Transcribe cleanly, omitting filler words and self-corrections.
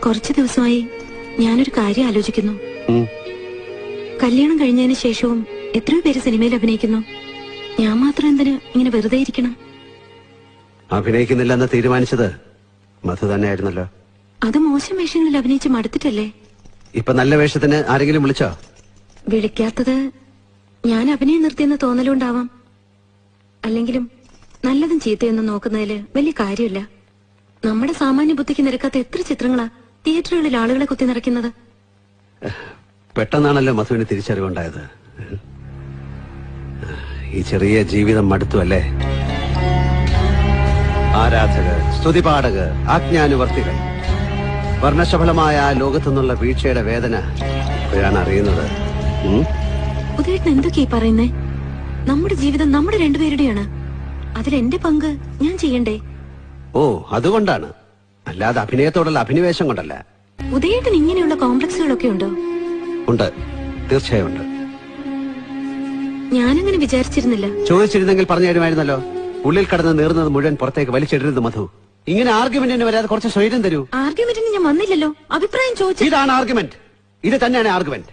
കുറച്ചു ദിവസമായി ഞാനൊരു കാര്യം ആലോചിക്കുന്നു. കല്യാണം കഴിഞ്ഞതിന് ശേഷവും എത്രയോ പേര് സിനിമയിൽ അഭിനയിക്കുന്നു. ഞാൻ മാത്രം എന്തിന് ഇങ്ങനെ വെറുതെ ഇരിക്കണം? അഭിനയിക്കുന്നില്ലെന്ന് തീരുമാനിച്ചത് മധു തന്നെയായിരുന്നല്ലോ. അത് മോശം വേഷങ്ങളിൽ അഭിനയിച്ച് മടുത്തിട്ടല്ലേ? ഇപ്പൊ നല്ല വേഷത്തിന് ആരെങ്കിലും വിളിച്ചോ? വിളിക്കാത്തത് ഞാൻ അഭിനയം നിർത്തിയെന്ന് തോന്നലുണ്ടാവാം. അല്ലെങ്കിലും നല്ലതും ചീത്തയൊന്നും നോക്കുന്നതില് വലിയ കാര്യമില്ല. നമ്മുടെ സാമാന്യ ബുദ്ധിക്ക് നിരക്കാത്ത എത്ര ചിത്രങ്ങളാ തിയേറ്ററുകളിൽ ആളുകളെ കുത്തി നിറയ്ക്കുന്നത്. പെട്ടെന്നാണല്ലോ മധുവിന് തിരിച്ചറിവുണ്ടായത്. ഈ ചെറിയ ജീവിതം മടുത്തു അല്ലേ? ആരാധകർ, സ്തുതിപാഠകർ, ആജ്ഞാനുവർത്തികൾ, വർണ്ണശബളമായ ആ ലോകത്തുനിന്നുള്ള വീഴ്ചയുടെ വേദന ഇപ്പോഴാണ് അറിയുന്നത്. ഉദയേട്ടൻ എന്തൊക്കെയാ പറയുന്നേ? നമ്മുടെ ജീവിതം നമ്മുടെ രണ്ടുപേരുടെയാണ്. അതിലെന്റെ പങ്ക് ഞാൻ ചെയ്യണ്ടേ? ഓ, അതുകൊണ്ടാണ്, അല്ലാതെ അഭിനയത്തോടുള്ള അഭിനിവേശം കൊണ്ടല്ല. ഉദയേട്ടൻ ഇങ്ങനെയുള്ള കോംപ്ലക്സുകളൊക്കെ ഉണ്ടോ? ഉണ്ട്, തീർച്ചയായും ഉണ്ട്. ഞാനങ്ങനെ വിചാരിച്ചിരുന്നില്ല. ചോദിച്ചിരുന്നെങ്കിൽ പറഞ്ഞു തരുമായിരുന്നല്ലോ. ഉള്ളിൽ കടന്ന് നീറുന്നത് മുഴുവൻ പുറത്തേക്ക് വലിച്ചിടരുത് മധു. ഇങ്ങനെ ആർഗ്യുമെന്റിന് വരാതെ കുറച്ച് സ്വൈര്യം തരൂ. ആർഗ്യുമെന്റിന് ഞാൻ വന്നില്ലല്ലോ, അഭിപ്രായം ചോദിച്ചു. ഇതാണ് ആർഗ്യുമെന്റ്. ഇത് തന്നെയാണ് ആർഗ്യുമെന്റ്.